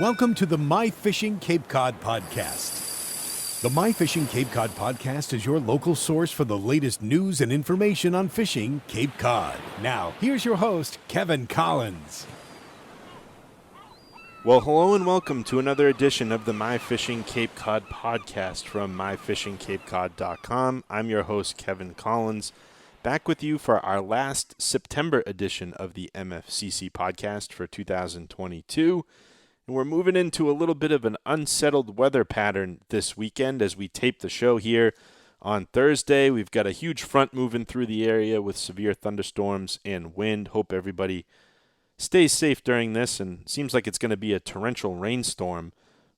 Welcome to the My Fishing Cape Cod podcast. The My Fishing Cape Cod podcast is your local source for the latest news and information on fishing Cape Cod. Now, here's your host, Kevin Collins. Well, hello and welcome to another edition of the My Fishing Cape Cod podcast from myfishingcapecod.com. I'm your host, Kevin Collins, back with you for our last September edition of the MFCC podcast for 2022. And we're moving into a little bit of an unsettled weather pattern this weekend as we tape the show here on Thursday. We've got a huge front moving through the area with severe thunderstorms and wind. Hope everybody stays safe during this, and seems like it's going to be a torrential rainstorm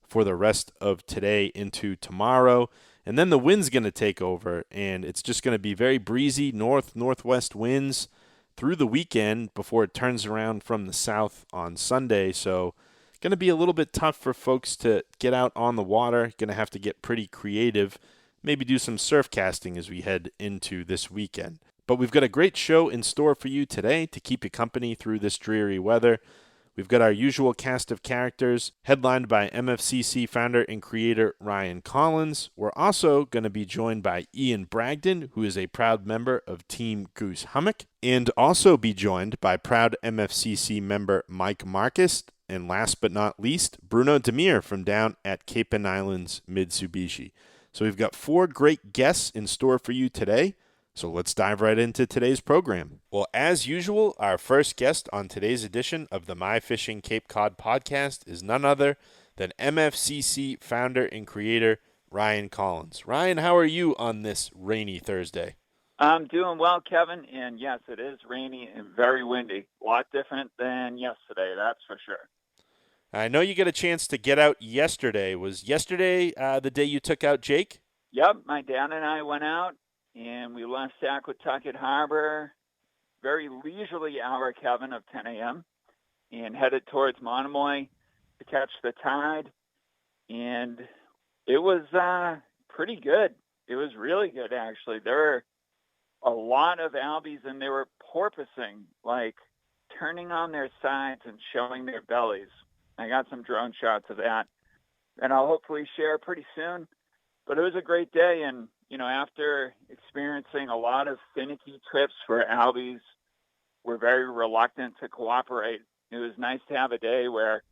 for the rest of today into tomorrow. And then the wind's going to take over, and it's just going to be very breezy northwest winds through the weekend before it turns around from the south on Sunday. So going to be a little bit tough for folks to get out on the water. Going to have to get pretty creative, maybe do some surf casting as we head into this weekend. But we've got a great show in store for you today to keep you company through this dreary weather. We've got our usual cast of characters, headlined by MFCC founder and creator Ryan Collins. We're also going to be joined by Ian Bragdon, who is a proud member of Team Goose Hummock, and also be joined by proud MFCC member Mike Marcus, and last but not least, Bruno Demir from down at Cape and Islands Mitsubishi. So we've got 4 great guests in store for you today. So let's dive right into today's program. Well, as usual, our first guest on today's edition of the My Fishing Cape Cod podcast is none other than MFCC founder and creator Ryan Collins. Ryan, how are you on this rainy Thursday? I'm doing well, Kevin, and yes, it is rainy and very windy. A lot different than yesterday, that's for sure. I know you got a chance to get out yesterday. Was yesterday the day you took out Jake? Yep, my dad and I went out, and we left Saquatucket Harbor, very leisurely hour, Kevin, of 10 a.m., and headed towards Monomoy to catch the tide. And it was pretty good. It was really good, actually. There were a lot of albies, and they were porpoising, like turning on their sides and showing their bellies. I got some drone shots of that, and I'll hopefully share pretty soon. But it was a great day, and after experiencing a lot of finicky trips where albies were very reluctant to cooperate, it was nice to have a day where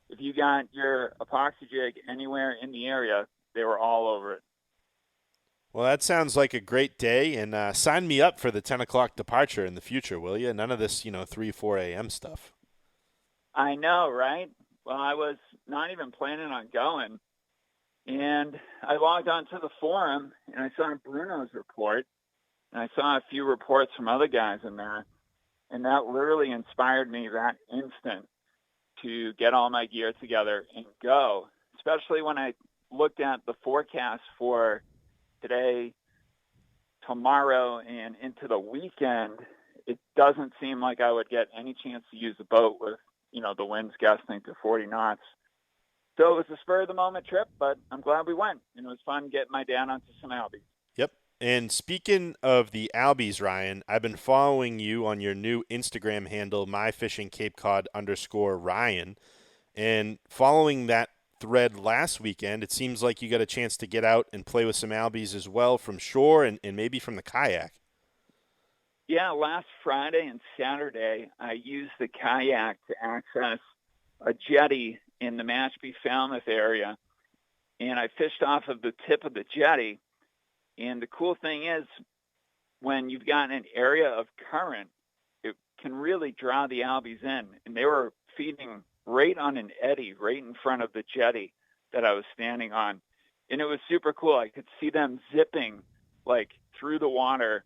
if you got your epoxy jig anywhere in the area, they were all over it. Well, that sounds like a great day, and sign me up for the 10 o'clock departure in the future, will you? None of this, 3, 4 a.m. stuff. I know, right? Well, I was not even planning on going. And I logged on to the forum, and I saw Bruno's report, and I saw a few reports from other guys in there, and that literally inspired me that instant to get all my gear together and go, especially when I looked at the forecast for today, tomorrow, and into the weekend. It doesn't seem like I would get any chance to use the boat with, the winds gusting to 40 knots. So it was a spur-of-the-moment trip, but I'm glad we went, and it was fun getting my dad onto some albies. Yep. And speaking of the albies, Ryan, I've been following you on your new Instagram handle, myfishingcapecod_Ryan, and following that thread last weekend, it seems like you got a chance to get out and play with some albies as well from shore and maybe from the kayak. Yeah, last Friday and Saturday, I used the kayak to access a jetty in the Mashpee Falmouth area, and I fished off of the tip of the jetty. And the cool thing is, when you've got an area of current, it can really draw the albies in. And they were feeding right on an eddy right in front of the jetty that I was standing on. And it was super cool. I could see them zipping like through the water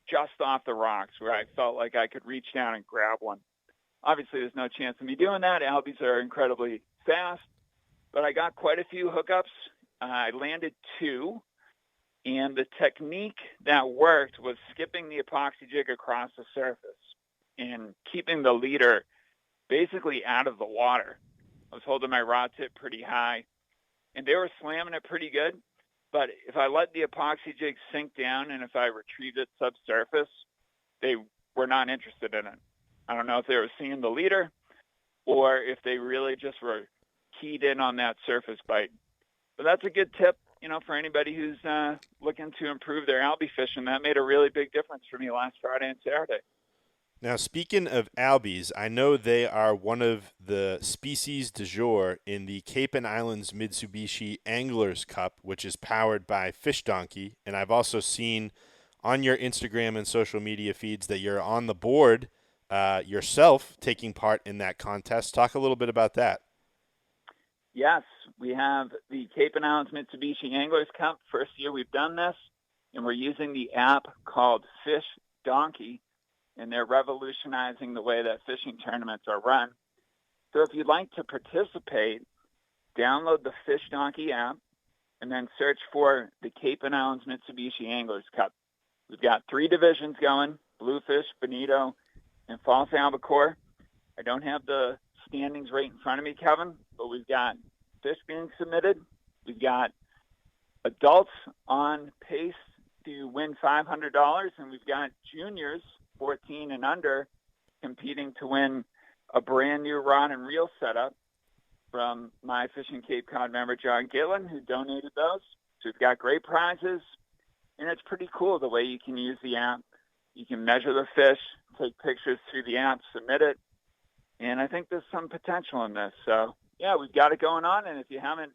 just off the rocks where I felt like I could reach down and grab one. Obviously, there's no chance of me doing that. Albies are incredibly fast, but I got quite a few hookups. I landed 2, and the technique that worked was skipping the epoxy jig across the surface and keeping the leader basically out of the water. I was holding my rod tip pretty high, and they were slamming it pretty good. But if I let the epoxy jig sink down and if I retrieved it subsurface, they were not interested in it. I don't know if they were seeing the leader or if they really just were keyed in on that surface bite. But that's a good tip, for anybody who's looking to improve their albie fishing. That made a really big difference for me last Friday and Saturday. Now, speaking of albies, I know they are one of the species du jour in the Cape and Islands Mitsubishi Anglers Cup, which is powered by Fish Donkey. And I've also seen on your Instagram and social media feeds that you're on the board yourself taking part in that contest. Talk a little bit about that. Yes, we have the Cape and Islands Mitsubishi Anglers Cup. First year we've done this, and we're using the app called Fish Donkey, and they're revolutionizing the way that fishing tournaments are run. So if you'd like to participate, download the Fish Donkey app and then search for the Cape and Islands Mitsubishi Anglers Cup. We've got 3 divisions going: bluefish, bonito, and false albacore. I don't have the standings right in front of me, Kevin, but we've got fish being submitted. We've got adults on pace to win $500, and we've got juniors 14 and under competing to win a brand new rod and reel setup from My Fishing Cape Cod member John Gillen, who donated those. So we've got great prizes, and it's pretty cool the way you can use the app. You can measure the fish, take pictures through the app, submit it, and I think there's some potential in this. So, yeah, we've got it going on, and if you haven't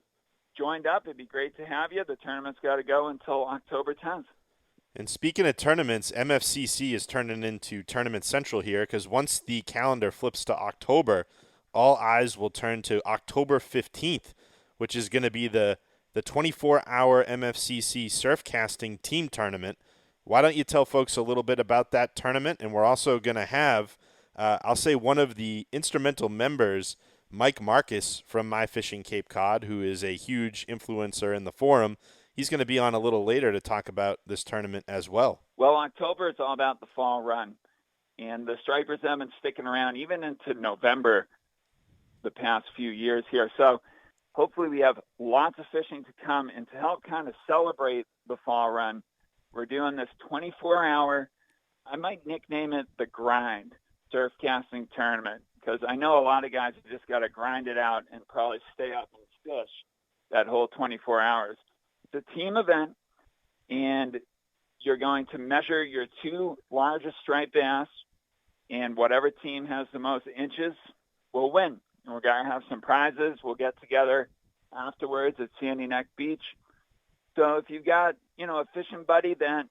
joined up, it'd be great to have you. The tournament's got to go until October 10th. And speaking of tournaments, MFCC is turning into Tournament Central here, because once the calendar flips to October, all eyes will turn to October 15th, which is going to be the 24-hour MFCC surf casting team tournament. Why don't you tell folks a little bit about that tournament? And we're also going to have, I'll say, one of the instrumental members, Mike Marcus from My Fishing Cape Cod, who is a huge influencer in the forum. He's going to be on a little later to talk about this tournament as well. Well, October is all about the fall run, and the stripers have been sticking around even into November the past few years here. So hopefully we have lots of fishing to come, and to help kind of celebrate the fall run, we're doing this 24-hour, I might nickname it the grind, surf casting tournament, because I know a lot of guys have just got to grind it out and probably stay up and fish that whole 24 hours. It's a team event, and you're going to measure your 2 largest striped bass, and whatever team has the most inches will win. And we're going to have some prizes. We'll get together afterwards at Sandy Neck Beach. So if you've got, a fishing buddy that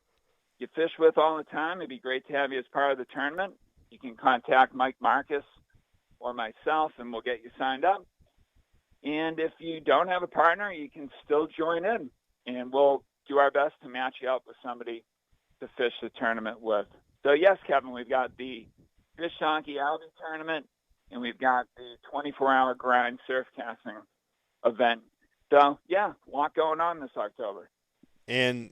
you fish with all the time, it'd be great to have you as part of the tournament. You can contact Mike Marcus or myself, and we'll get you signed up. And if you don't have a partner, you can still join in, and we'll do our best to match you up with somebody to fish the tournament with. So, yes, Kevin, we've got the Fish Donkey Albie tournament, and we've got the 24-hour grind surf casting event. So, yeah, a lot going on this October. And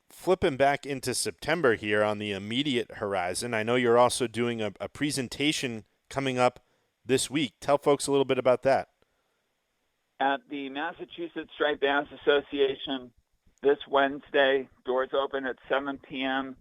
flipping back into September here on the immediate horizon, I know you're also doing a presentation coming up this week. Tell folks a little bit about that. At the Massachusetts Striped Bass Association this Wednesday, doors open at 7 p.m.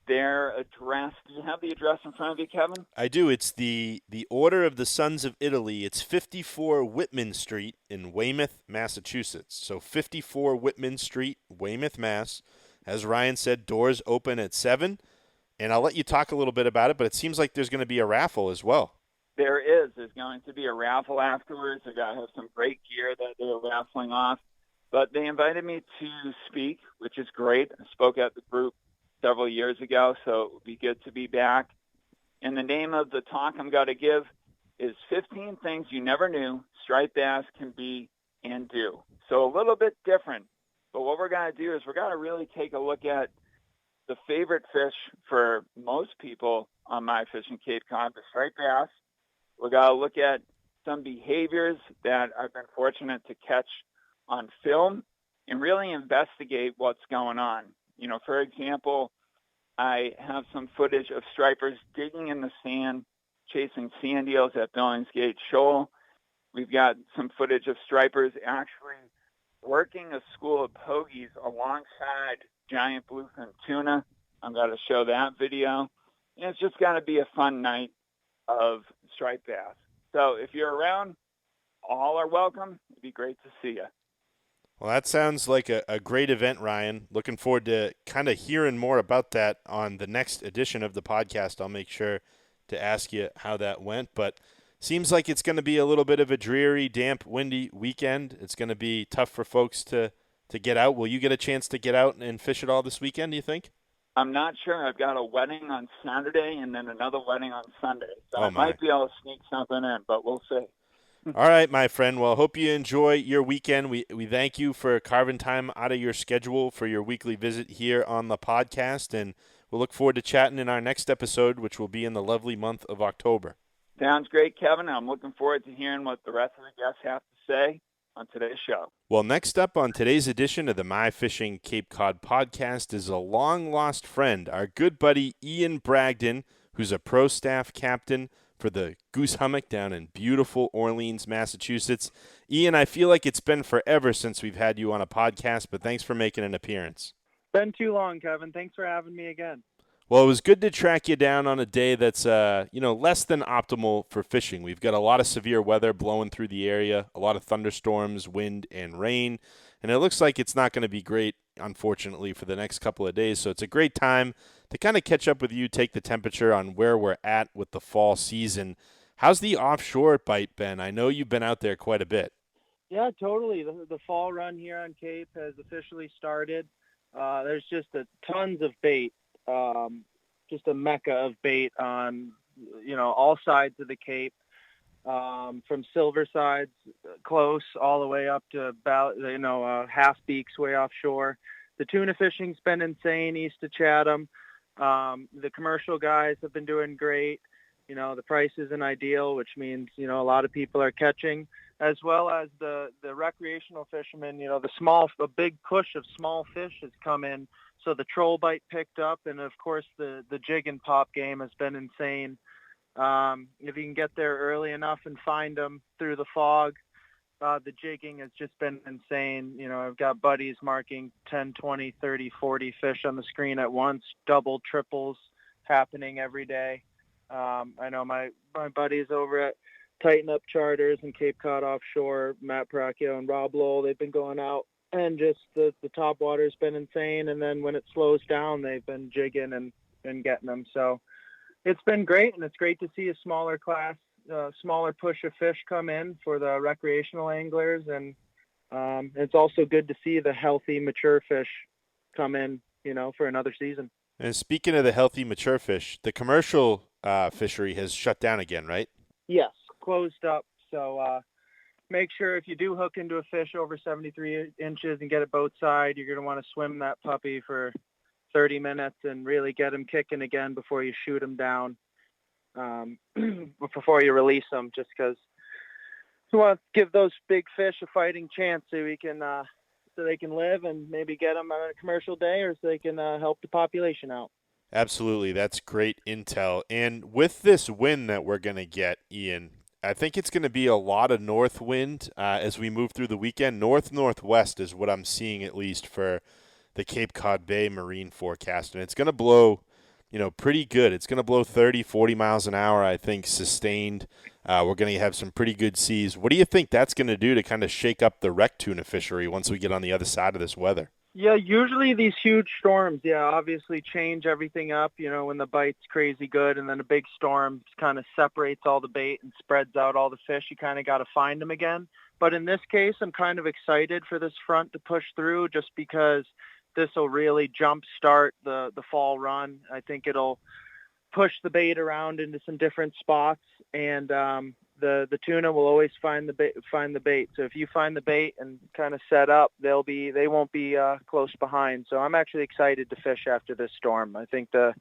Their address, do you have the address in front of you, Kevin? I do. It's the Order of the Sons of Italy. It's 54 Whitman Street in Weymouth, Massachusetts. So 54 Whitman Street, Weymouth, Mass. As Ryan said, doors open at 7. And I'll let you talk a little bit about it, but it seems like there's going to be a raffle as well. There is. There's going to be a raffle afterwards. They're going to have some great gear that they're raffling off. But they invited me to speak, which is great. I spoke at the group several years ago, so it would be good to be back. And the name of the talk I'm going to give is 15 Things You Never Knew Striped Bass Can Be and Do. So a little bit different. But what we're going to do is we're going to really take a look at the favorite fish for most people on My Fishing Cape Cod, the striped bass. We're going to look at some behaviors that I've been fortunate to catch on film and really investigate what's going on. For example, I have some footage of stripers digging in the sand, chasing sand eels at Billingsgate Shoal. We've got some footage of stripers actually working a school of pogies alongside giant bluefin tuna. I'm going to show that video. And it's just going to be a fun night of striped bass. So if you're around, all are welcome. It'd be great to see you. Well, that sounds like a great event, Ryan. Looking forward to kind of hearing more about that on the next edition of the podcast. I'll make sure to ask you how that went. But seems like it's going to be a little bit of a dreary, damp, windy weekend. It's going to be tough for folks to get out. Will you get a chance to get out and fish it all this weekend, do you think? I'm not sure. I've got a wedding on Saturday and then another wedding on Sunday. So I my. might be able to sneak something in, but we'll see. All right, my friend. Well, hope you enjoy your weekend. We thank you for carving time out of your schedule for your weekly visit here on the podcast, and we'll look forward to chatting in our next episode, which will be in the lovely month of October. Sounds great, Kevin. I'm looking forward to hearing what the rest of the guests have to say on today's show. Well, next up on today's edition of the My Fishing Cape Cod podcast is a long-lost friend, our good buddy Ian Bragdon, who's a pro staff captain for the Goose Hummock down in beautiful Orleans, Massachusetts. Ian, I feel like it's been forever since we've had you on a podcast, but thanks for making an appearance. Been too long, Kevin. Thanks for having me again. Well, it was good to track you down on a day that's, less than optimal for fishing. We've got a lot of severe weather blowing through the area, a lot of thunderstorms, wind, and rain, and it looks like it's not going to be great, unfortunately, for the next couple of days. So it's a great time to kind of catch up with you, take the temperature on where we're at with the fall season. How's the offshore bite been? I know you've been out there quite a bit. Yeah, totally. The fall run here on Cape has officially started. There's just tons of bait. Just a mecca of bait on, all sides of the Cape, from silver sides close all the way up to about, half beaks way offshore. The tuna fishing's been insane east of Chatham. The commercial guys have been doing great. The price isn't ideal, which means, a lot of people are catching, as well as the recreational fishermen. A big push of small fish has come in. So the troll bite picked up, and of course the jig and pop game has been insane. If you can get there early enough and find them through the fog, the jigging has just been insane. I've got buddies marking 10, 20, 30, 40 fish on the screen at once, double, triples happening every day. I know my buddies over at Untitled Charters and Cape Cod Offshore, Matt Paracchio and Rob Lowell, they've been going out. And just the top water's been insane. And then when it slows down, they've been jigging and getting them. So it's been great. And it's great to see a smaller class, smaller push of fish come in for the recreational anglers. And it's also good to see the healthy, mature fish come in, for another season. And speaking of the healthy, mature fish, the commercial fishery has shut down again, right? Yes, closed up. So, make sure if you do hook into a fish over 73 inches and get it boat side, you're going to want to swim that puppy for 30 minutes and really get him kicking again before you shoot him down, before you release them, just because you want to give those big fish a fighting chance so we can, so they can live and maybe get them on a commercial day, or so they can help the population out. Absolutely. That's great intel. And with this wind that we're going to get, Ian, I think it's going to be a lot of north wind as we move through the weekend. Northwest is what I'm seeing, at least for the Cape Cod Bay marine forecast. And it's going to blow, pretty good. It's going to blow 30, 40 miles an hour, I think, sustained. We're going to have some pretty good seas. What do you think that's going to do to kind of shake up the wreck tuna fishery once we get on the other side of this weather? Yeah, usually these huge storms, obviously change everything up, when the bite's crazy good, and then a big storm kind of separates all the bait and spreads out all the fish. You kind of got to find them again. But in this case, I'm kind of excited for this front to push through, just because this will really jumpstart the fall run. I think it'll push the bait around into some different spots, and the tuna will always find the bait. So if you find the bait and kind of set up, they won't be close behind. So I'm actually excited to fish after this storm. I think the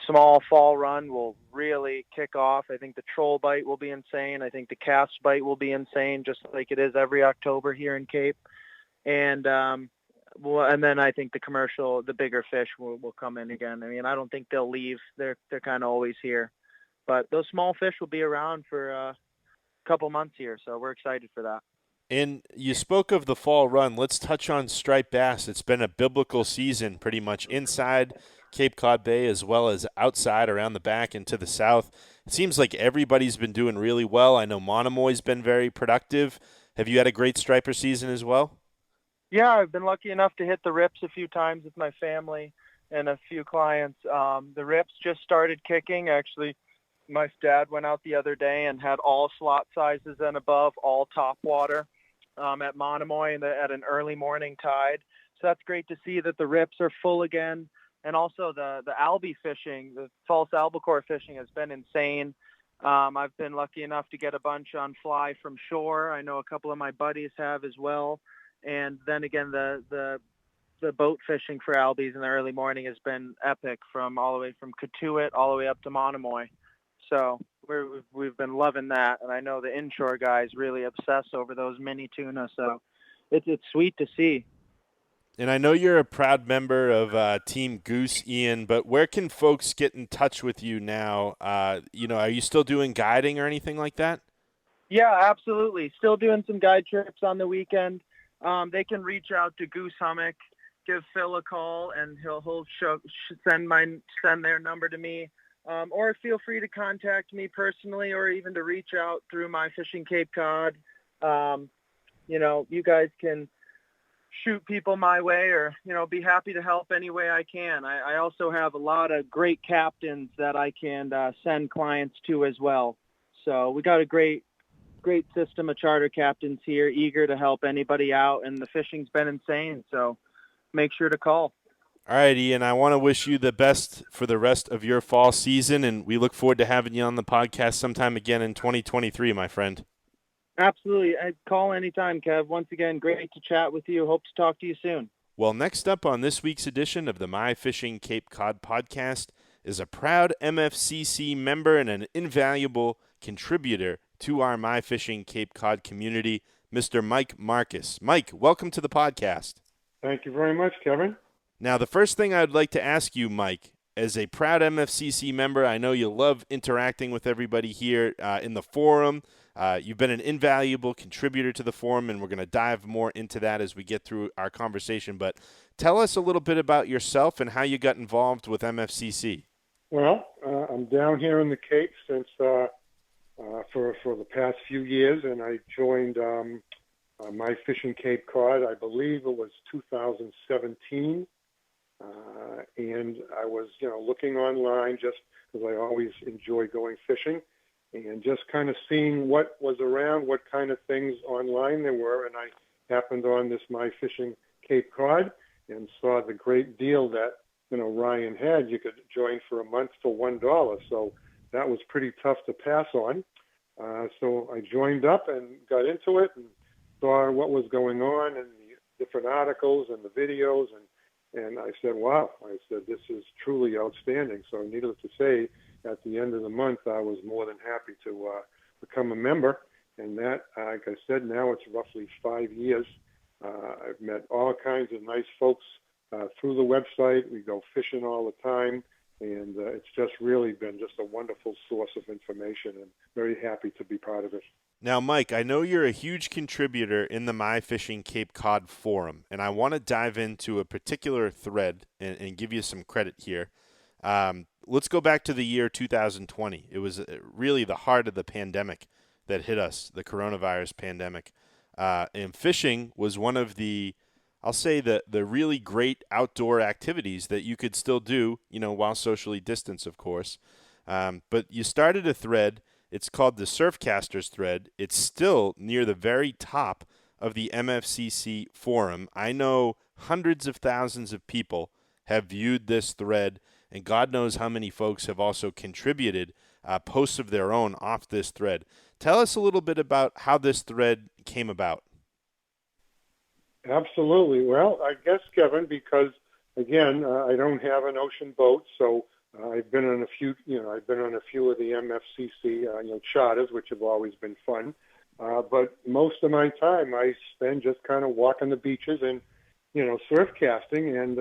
small fall run will really kick off. I think the troll bite will be insane. I think the cast bite will be insane, just like it is every October here in Cape. And and then I think the bigger fish will come in again. I mean, I don't think they'll leave. They're kind of always here. But those small fish will be around for a couple months here, so we're excited for that. And you spoke of the fall run. Let's touch on striped bass. It's been a biblical season pretty much inside Cape Cod Bay as well as outside around the back and to the south. It seems like everybody's been doing really well. I know Monomoy's been very productive. Have you had a great striper season as well? Yeah, I've been lucky enough to hit the rips a few times with my family and a few clients. The rips just started kicking. Actually, my dad went out the other day and had all slot sizes and above, all top water at Monomoy at an early morning tide. So that's great to see that the rips are full again. And also the albie fishing, the false albacore fishing has been insane. I've been lucky enough to get a bunch on fly from shore. I know a couple of my buddies have as well. And then again, the boat fishing for albies in the early morning has been epic, from all the way from Katuitt all the way up to Monomoy. So we've been loving that. And I know the inshore guys really obsess over those mini tuna. So it's sweet to see. And I know you're a proud member of Team Goose, Ian, but where can folks get in touch with you now? Are you still doing guiding or anything like that? Yeah, absolutely. Still doing some guide trips on the weekend. They can reach out to Goose Hummock, give Phil a call, and he'll send their number to me. Or feel free to contact me personally, or even to reach out through My Fishing Cape Cod. You guys can shoot people my way, or be happy to help any way I can. I also have a lot of great captains that I can send clients to as well. So we got a great system of charter captains here, eager to help anybody out, and the fishing's been insane, so make sure to call. All right, Ian, I want to wish you the best for the rest of your fall season, and we look forward to having you on the podcast sometime again in 2023, my friend. Absolutely. I'd call anytime, Kev. Once again, great to chat with you. Hope to talk to you soon. Well, next up on this week's edition of the My Fishing Cape Cod podcast is a proud MFCC member and an invaluable contributor to our My Fishing Cape Cod community, Mr. Mike Marcus. Mike, welcome to the podcast. Thank you very much, Kevin. Now, the first thing I'd like to ask you, Mike, as a proud MFCC member, I know you love interacting with everybody here in the forum. You've been an invaluable contributor to the forum, and we're going to dive more into that as we get through our conversation. But tell us a little bit about yourself and how you got involved with MFCC. Well, I'm down here in the Cape since for the past few years, and I joined My Fishing Cape Cod. I believe it was 2017, and I was looking online just because I always enjoy going fishing, and just kind of seeing what was around, what kind of things online there were. And I happened on this My Fishing Cape Cod and saw the great deal that, Ryan had. You could join for a month for $1. So that was pretty tough to pass on. So I joined up and got into it and saw what was going on and the different articles and the videos. And I said, wow, this is truly outstanding. So needless to say, at the end of the month, I was more than happy to become a member. And that, like I said, now it's roughly 5 years. I've met all kinds of nice folks through the website. We go fishing all the time. And it's just really been just a wonderful source of information, and very happy to be part of it. Now, Mike, I know you're a huge contributor in the My Fishing Cape Cod forum, and I want to dive into a particular thread and give you some credit here. Let's go back to the year 2020. It was really the heart of the pandemic that hit us, the coronavirus pandemic. And fishing was one of the, I'll say, the really great outdoor activities that you could still do, while socially distanced, of course. But you started a thread. It's called the Surfcasters thread. It's still near the very top of the MFCC forum. I know hundreds of thousands of people have viewed this thread, and God knows how many folks have also contributed posts of their own off this thread. Tell us a little bit about how this thread came about. Absolutely. Well, I guess, Kevin, because again, I don't have an ocean boat, so I've been on a few. I've been on a few of the MFCC, charters, which have always been fun. But most of my time, I spend just kind of walking the beaches and, surf casting and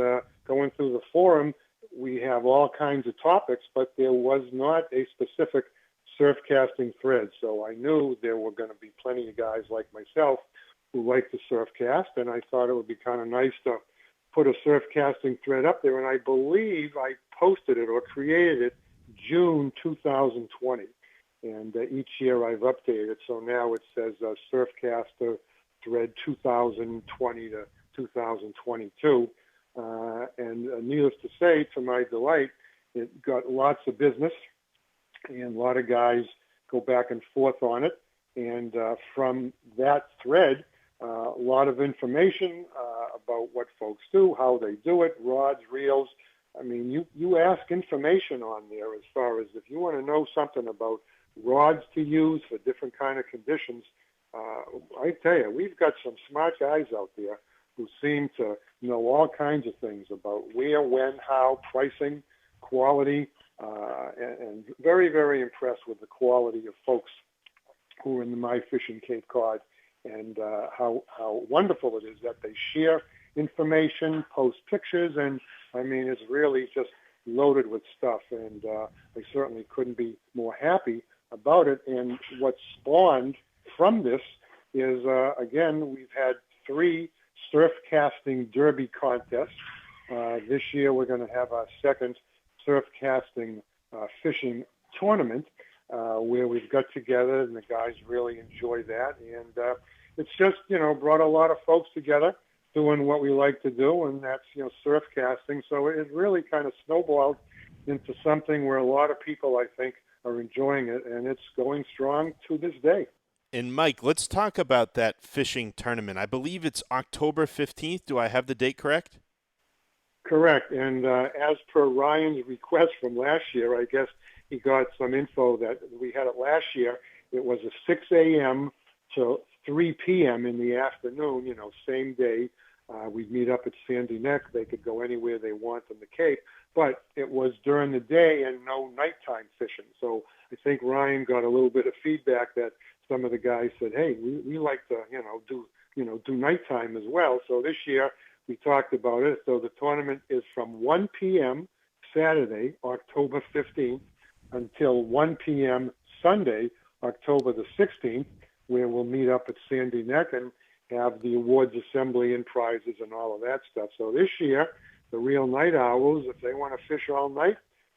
going through the forum. We have all kinds of topics, but there was not a specific surf casting thread. So I knew there were going to be plenty of guys like myself who like to surf cast, and I thought it would be kind of nice to put a surf casting thread up there. And I believe I posted it or created it June 2020. And each year I've updated it. So now it says Surfcaster thread 2020 to 2022. And needless to say, to my delight, it got lots of business, and a lot of guys go back and forth on it. And from that thread, a lot of information about what folks do, how they do it, rods, reels. I mean, you ask information on there as far as if you want to know something about rods to use for different kind of conditions. I tell you, we've got some smart guys out there who seem to know all kinds of things about where, when, how, pricing, quality, and very, very impressed with the quality of folks who are in the My Fishing Cape Cod, and how wonderful it is that they share information, post pictures, and I mean, it's really just loaded with stuff, and I certainly couldn't be more happy about it. And what spawned from this is, again, we've had 3 surf casting derby contests. This year we're going to have our second surf casting fishing tournament where we've got together, and the guys really enjoy that. And it's just, brought a lot of folks together doing what we like to do, and that's, surf casting. So it really kind of snowballed into something where a lot of people, I think, are enjoying it, and it's going strong to this day. And Mike, let's talk about that fishing tournament. I believe it's October 15th. Do I have the date correct? Correct. And as per Ryan's request from last year, I guess he got some info that we had it last year. It was a 6 a.m. to 3 p.m. in the afternoon, same day. We'd meet up at Sandy Neck. They could go anywhere they want on the Cape, but it was during the day and no nighttime fishing. So I think Ryan got a little bit of feedback that some of the guys said, hey, we like to, do nighttime as well. So this year we talked about it. So the tournament is from 1 p.m. Saturday, October 15th, until 1 p.m. Sunday, October the 16th, where we'll meet up at Sandy Neck and have the awards assembly and prizes and all of that stuff. So this year, the real night owls, if they want to fish all night,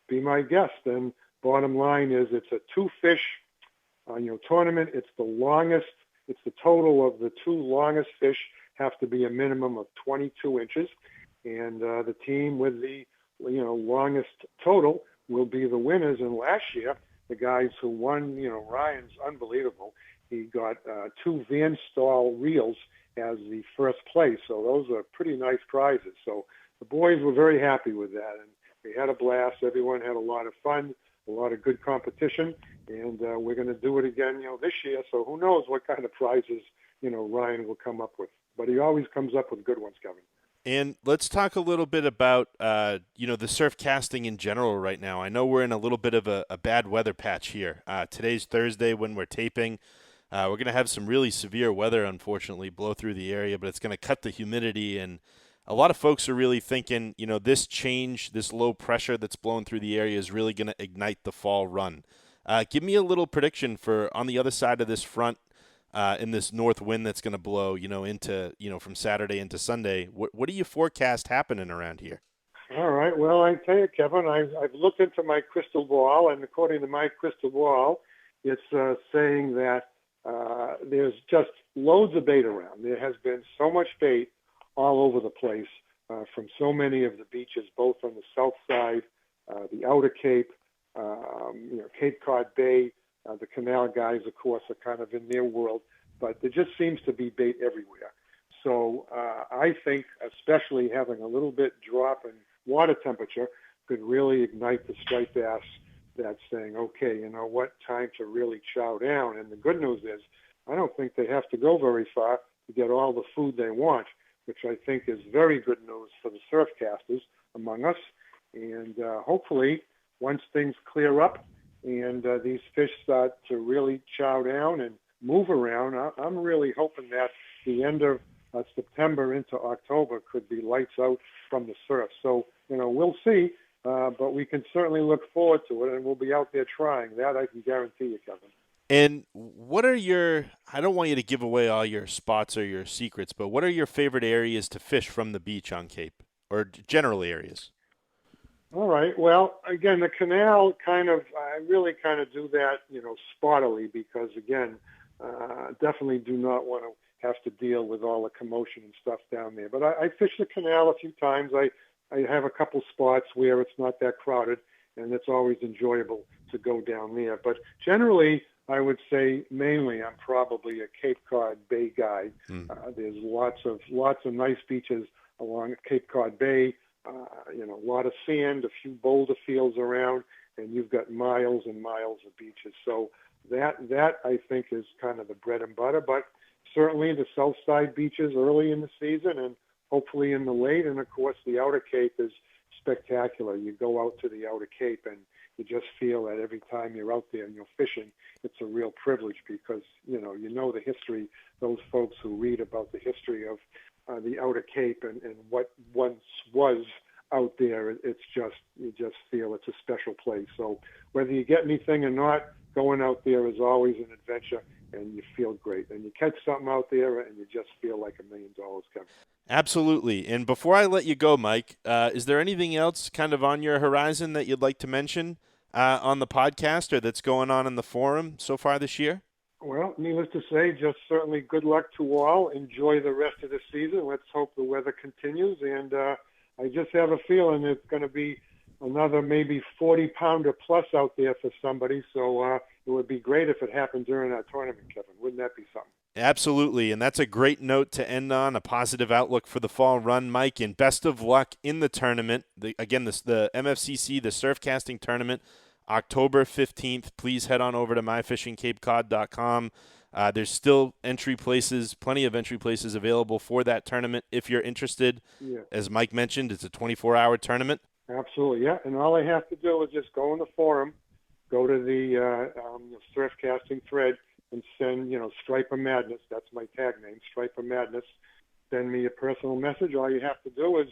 be my guest. And bottom line is it's a 2-fish tournament. It's the longest. It's the total of the 2 longest fish have to be a minimum of 22 inches. And the team with the longest total will be the winners. And last year, the guys who won, Ryan's unbelievable. He got 2 Van Staal reels as the first place. So those are pretty nice prizes. So the boys were very happy with that. And we had a blast. Everyone had a lot of fun, a lot of good competition. And we're going to do it again, this year. So who knows what kind of prizes, Ryan will come up with. But he always comes up with good ones, Kevin. And let's talk a little bit about, the surf casting in general right now. I know we're in a little bit of a bad weather patch here. Today's Thursday when we're taping. We're going to have some really severe weather, unfortunately, blow through the area, but it's going to cut the humidity. And a lot of folks are really thinking, this change, this low pressure that's blowing through the area is really going to ignite the fall run. Give me a little prediction for on the other side of this front in this north wind that's going to blow, into, from Saturday into Sunday. What do you forecast happening around here? All right. Well, I tell you, Kevin, I've looked into my crystal ball, and according to my crystal ball, it's saying that there's just loads of bait around. There has been so much bait all over the place from so many of the beaches, both on the south side, the outer Cape, Cape Cod Bay. The canal guys, of course, are kind of in their world, but there just seems to be bait everywhere. So I think especially having a little bit drop in water temperature could really ignite the striped bass that's saying, okay, what, time to really chow down. And the good news is I don't think they have to go very far to get all the food they want, which I think is very good news for the surf casters among us. And hopefully once things clear up and these fish start to really chow down and move around, I'm really hoping that the end of September into October could be lights out from the surf. So, we'll see. But we can certainly look forward to it, and we'll be out there trying. That I can guarantee you, Kevin. And what are I don't want you to give away all your spots or your secrets, but what are your favorite areas to fish from the beach on Cape, or general areas? All right. Well, again, the canal I really kind of do that, spottily because, again, definitely do not want to have to deal with all the commotion and stuff down there. But I fish the canal a few times. I have a couple spots where it's not that crowded, and it's always enjoyable to go down there. But generally, I would say mainly I'm probably a Cape Cod Bay guy. There's lots of nice beaches along Cape Cod Bay. A lot of sand, a few boulder fields around, and you've got miles and miles of beaches. So that I think is kind of the bread and butter. But certainly the south side beaches early in the season and hopefully in the late. And of course the outer Cape is spectacular. You go out to the outer Cape and you just feel that every time you're out there and you're fishing, it's a real privilege because, you know the history, those folks who read about the history of the outer Cape and what once was out there, you just feel it's a special place. So whether you get anything or not, going out there is always an adventure, and you feel great. And you catch something out there, and you just feel like $1 million, Kevin. Absolutely. And before I let you go, Mike, is there anything else kind of on your horizon that you'd like to mention on the podcast or that's going on in the forum so far this year? Well, needless to say, just certainly good luck to all. Enjoy the rest of the season. Let's hope the weather continues. And I just have a feeling it's going to be another maybe 40-pounder plus out there for somebody. So it would be great if it happened during our tournament, Kevin. Wouldn't that be something? Absolutely, and that's a great note to end on, a positive outlook for the fall run, Mike, and best of luck in the tournament. The MFCC, the surf casting tournament, October 15th. Please head on over to myfishingcapecod.com. There's still plenty of entry places available for that tournament if you're interested. Yeah. As Mike mentioned, it's a 24-hour tournament. Absolutely, yeah. And all I have to do is just go in the forum, go to the surf casting thread, and send, Stripe of Madness. That's my tag name, Stripe of Madness. Send me a personal message. All you have to do is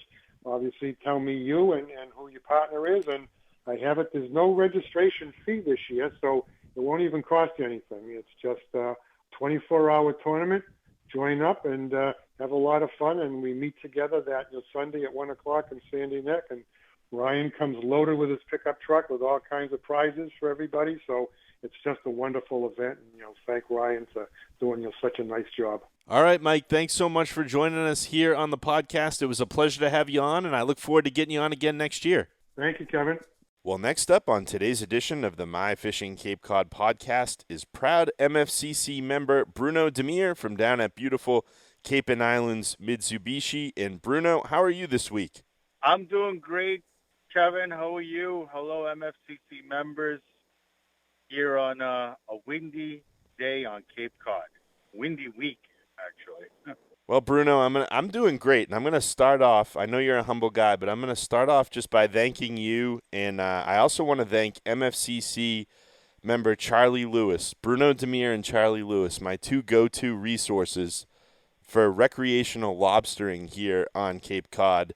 obviously tell me you and who your partner is, and I have it. There's no registration fee this year, so it won't even cost you anything. It's just a 24-hour tournament. Join up and have a lot of fun, and we meet together that Sunday at 1 o'clock in Sandy Neck, and Ryan comes loaded with his pickup truck with all kinds of prizes for everybody. So it's just a wonderful event. And, thank Ryan for doing such a nice job. All right, Mike, thanks so much for joining us here on the podcast. It was a pleasure to have you on, and I look forward to getting you on again next year. Thank you, Kevin. Well, next up on today's edition of the My Fishing Cape Cod podcast is proud MFCC member Bruno Demir from down at beautiful Cape and Islands, Mitsubishi. And Bruno, how are you this week? I'm doing great, Kevin. How are you? Hello, MFCC members. Here on a windy day on Cape Cod. Windy week, actually. Well, Bruno, I'm doing great, and I'm gonna start off. I know you're a humble guy, but I'm gonna start off just by thanking you, and I also want to thank MFCC member Charlie Lewis, Bruno Demir, and Charlie Lewis, my two go-to resources for recreational lobstering here on Cape Cod.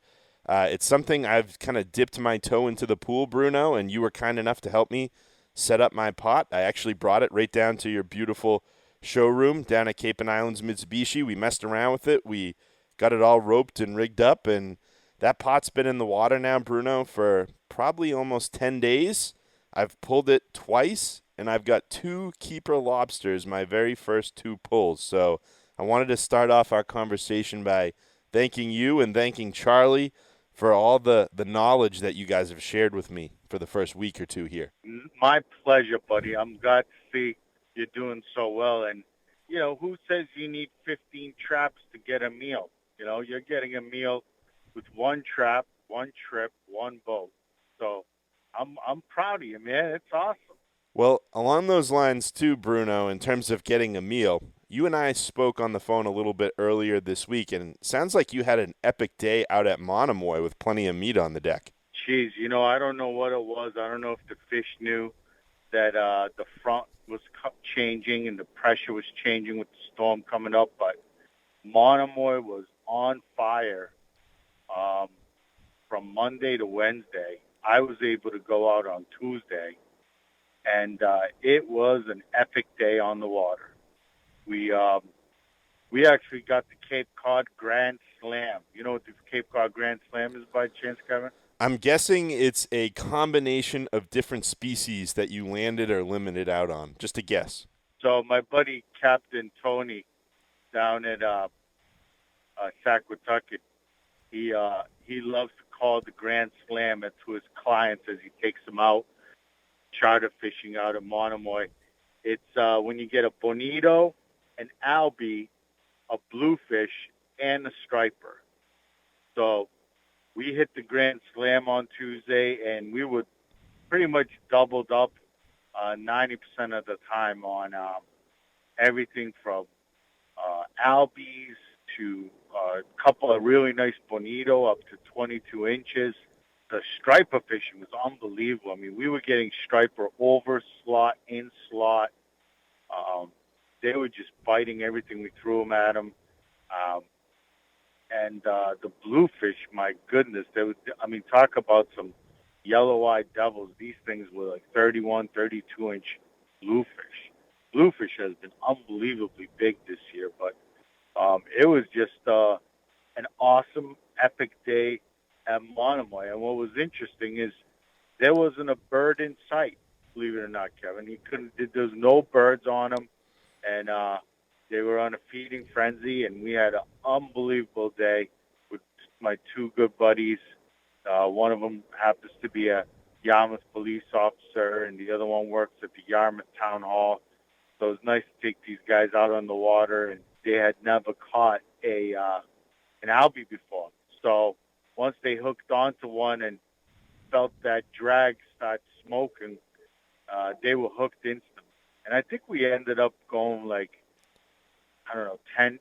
It's something I've kind of dipped my toe into the pool, Bruno, and you were kind enough to help me set up my pot. I actually brought it right down to your beautiful showroom down at Cape and Islands Mitsubishi. We messed around with it. We got it all roped and rigged up, and that pot's been in the water now, Bruno, for probably almost 10 days. I've pulled it twice, and I've got 2 keeper lobsters, my very first 2 pulls. So I wanted to start off our conversation by thanking you and thanking Charlie for all the knowledge that you guys have shared with me for the first week or 2 here. My pleasure, buddy. I'm glad to see you're doing so well. And, who says you need 15 traps to get a meal? You're getting a meal with 1 trap, 1 trip, 1 boat. So I'm proud of you, man. It's awesome. Well, along those lines, too, Bruno, in terms of getting a meal, you and I spoke on the phone a little bit earlier this week, and it sounds like you had an epic day out at Monomoy with plenty of meat on the deck. Jeez, I don't know what it was. I don't know if the fish knew that the front was changing and the pressure was changing with the storm coming up, but Monomoy was on fire from Monday to Wednesday. I was able to go out on Tuesday, and it was an epic day on the water. We actually got the Cape Cod Grand Slam. You know what the Cape Cod Grand Slam is by chance, Kevin? I'm guessing it's a combination of different species that you landed or limited out on. Just a guess. So my buddy Captain Tony down at Saquatucket, he loves to call the Grand Slam to his clients as he takes them out charter fishing out of Monomoy. It's when you get a bonito, an albie, a bluefish, and a striper. So we hit the Grand Slam on Tuesday, and we were pretty much doubled up 90% of the time on everything from albies to a couple of really nice bonito up to 22 inches. The striper fishing was unbelievable. I mean, we were getting striper over slot, in slot. They were just biting everything we threw them at them. And the bluefish, my goodness, talk about some yellow-eyed devils. These things were like 31, 32-inch bluefish. Bluefish has been unbelievably big this year, but it was just an awesome, epic day at Monomoy. And what was interesting is there wasn't a bird in sight, believe it or not, Kevin. There's no birds on them, and they were on a feeding frenzy, and we had an unbelievable day with my two good buddies. One of them happens to be a Yarmouth police officer, and the other one works at the Yarmouth Town Hall. So it was nice to take these guys out on the water, and they had never caught an albie before. So once they hooked onto one and felt that drag start smoking, they were hooked instantly. And I think we ended up going 10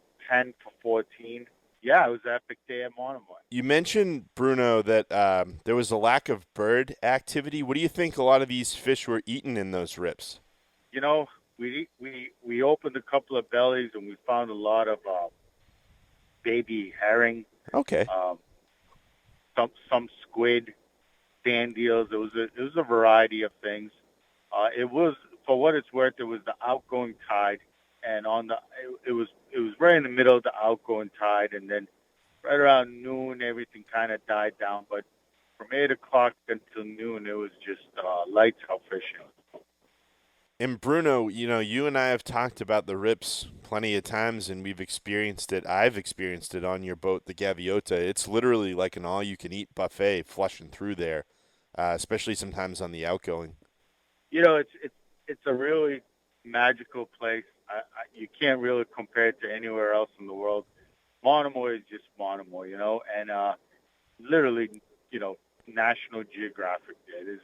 for 14. Yeah, it was an epic day at Monomoy. You mentioned, Bruno, that there was a lack of bird activity. What do you think a lot of these fish were eating in those rips? You know, we opened a couple of bellies, and we found a lot of baby herring. Okay. Some squid, sand eels. It was a variety of things. It was, for what it's worth, it was the outgoing tide, and it was right in the middle of the outgoing tide, and then right around noon everything kind of died down. But from 8 o'clock until noon, it was just lights out fishing. And Bruno, you and I have talked about the rips plenty of times, and we've experienced it. I've experienced it on your boat, the Gaviota. It's literally like an all-you-can-eat buffet flushing through there, especially sometimes on the outgoing. It's a really magical place. You can't really compare it to anywhere else in the world. Monomoy is just Monomoy, and literally, National Geographic. It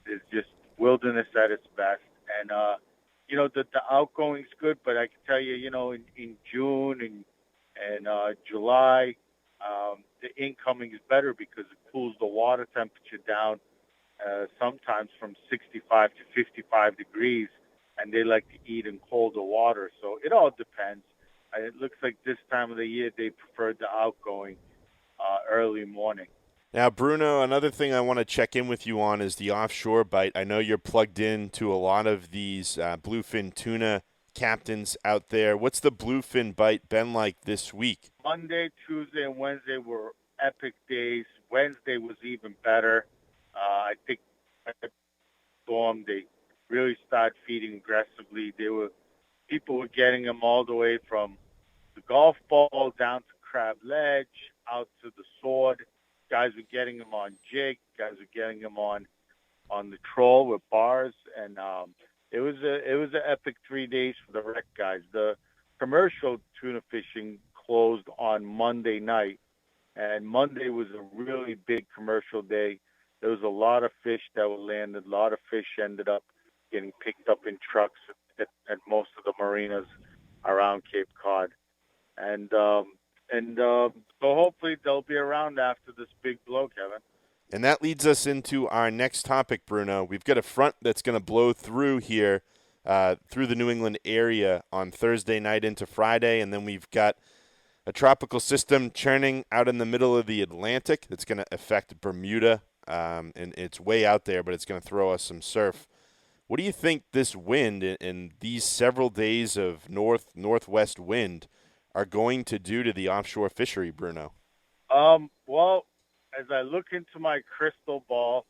is just wilderness at its best. And, the outgoing's good, but I can tell you, in June and July, the incoming is better because it cools the water temperature down sometimes from 65 to 55 degrees, and they like to eat in colder water. So it all depends. It looks like this time of the year they preferred the outgoing early morning. Now, Bruno, another thing I want to check in with you on is the offshore bite. I know you're plugged in to a lot of these bluefin tuna captains out there. What's the bluefin bite been like this week? Monday, Tuesday, and Wednesday were epic days. Wednesday was even better. I think storm, they really started feeding aggressively. People were getting them all the way from the golf ball down to Crab Ledge, out to the Sword. Guys were getting them on jig. Guys were getting them on the troll with bars, and it was an epic 3 days for the rec guys. The commercial tuna fishing closed on Monday night, and Monday was a really big commercial day. There was a lot of fish that were landed. A lot of fish ended up getting picked up in trucks at most of the marinas around Cape Cod, and so hopefully they'll be around after this big blow, Kevin. And that leads us into our next topic, Bruno. We've got a front that's going to blow through here, through the New England area on Thursday night into Friday, and then we've got a tropical system churning out in the middle of the Atlantic that's going to affect Bermuda, and it's way out there, but it's going to throw us some surf. What do you think this wind and these several days of northwest wind are going to do to the offshore fishery, Bruno? Well, as I look into my crystal ball,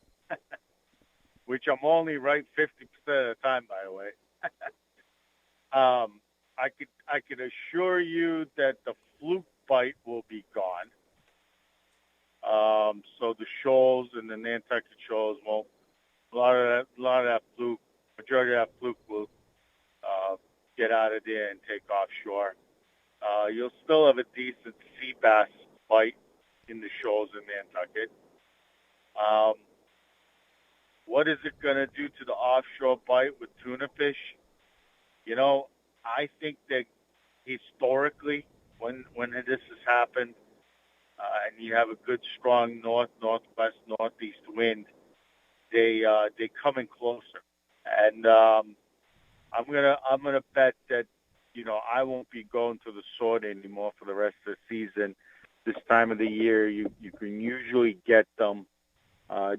which I'm only right 50% of the time, by the way, I could assure you that the fluke bite will be gone. So the shoals and the Nantucket shoals won't. A lot of that fluke, majority of that fluke will get out of there and take offshore. You'll still have a decent sea bass bite in the shoals in Nantucket. What is it going to do to the offshore bite with tuna fish? You know, I think that historically, when this has happened, and you have a good strong north, northwest, northeast wind, they come in closer. And I'm gonna bet that, you know, I won't be going to the Sword anymore for the rest of the season. This time of the year, you can usually get them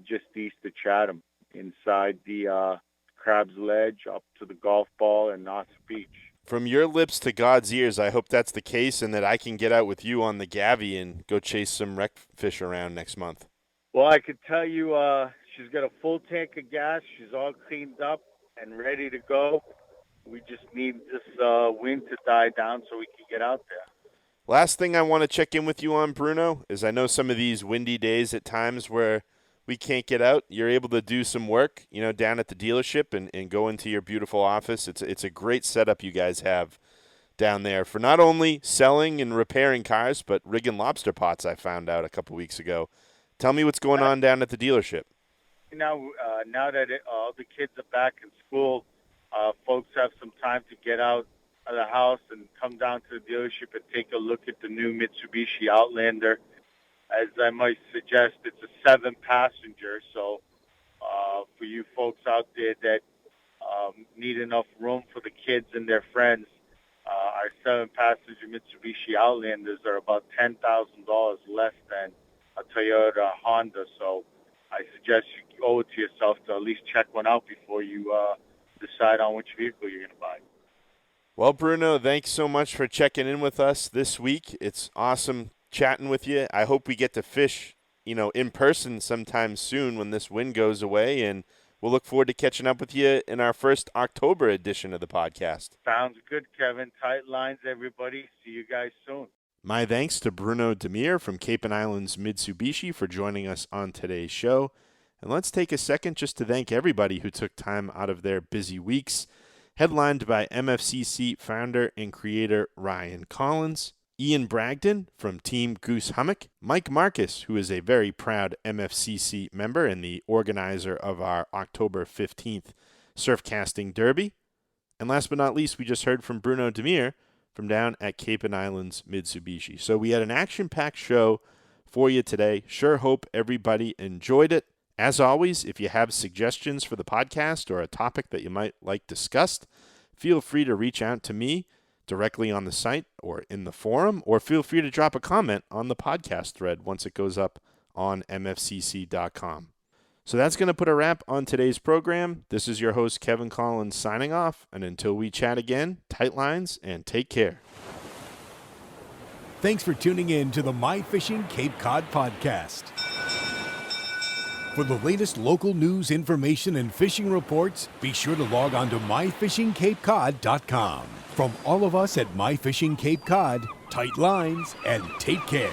just east of Chatham, inside the Crab's Ledge, up to the golf ball and Knott's Beach. From your lips to God's ears, I hope that's the case and that I can get out with you on the Gavi and go chase some wreck fish around next month. Well, I can tell you she's got a full tank of gas. She's all cleaned up and ready to go. We just need this wind to die down so we can get out there. Last thing I want to check in with you on, Bruno, is I know some of these windy days at times where we can't get out, you're able to do some work, you know, down at the dealership and go into your beautiful office. It's a great setup you guys have down there for not only selling and repairing cars, but rigging lobster pots, I found out a couple weeks ago. Tell me what's going on down at the dealership. Now that all the kids are back in school, folks have some time to get out of the house and come down to the dealership and take a look at the new Mitsubishi Outlander. As I might suggest, it's a 7-passenger, so for you folks out there that need enough room for the kids and their friends, our 7-passenger Mitsubishi Outlanders are about $10,000 less than a Toyota Honda, so I suggest you owe it to yourself to at least check one out before you decide on which vehicle you're going to buy. Well, Bruno, thanks so much for checking in with us this week. It's awesome chatting with you. I hope we get to fish, you know, in person sometime soon when this wind goes away, and we'll look forward to catching up with you in our first October edition of the podcast. Sounds good, Kevin. Tight lines, everybody. See you guys soon. My thanks to Bruno Demir from Cape and Islands Mitsubishi for joining us on today's show. And let's take a second just to thank everybody who took time out of their busy weeks, headlined by MFCC founder and creator Ryan Collins, Ian Bragdon from Team Goose Hummock, Mike Marcus, who is a very proud MFCC member and the organizer of our October 15th Surfcasting Derby. And last but not least, we just heard from Bruno Demir from down at Cape and Islands Mitsubishi. So we had an action-packed show for you today. Sure hope everybody enjoyed it. As always, if you have suggestions for the podcast or a topic that you might like discussed, feel free to reach out to me directly on the site or in the forum, or feel free to drop a comment on the podcast thread once it goes up on mfcc.com. So that's going to put a wrap on today's program. This is your host, Kevin Collins, signing off. And until we chat again, tight lines and take care. Thanks for tuning in to the My Fishing Cape Cod podcast. For the latest local news, information, and fishing reports, be sure to log on to myfishingcapecod.com. From all of us at My Fishing Cape Cod, tight lines and take care.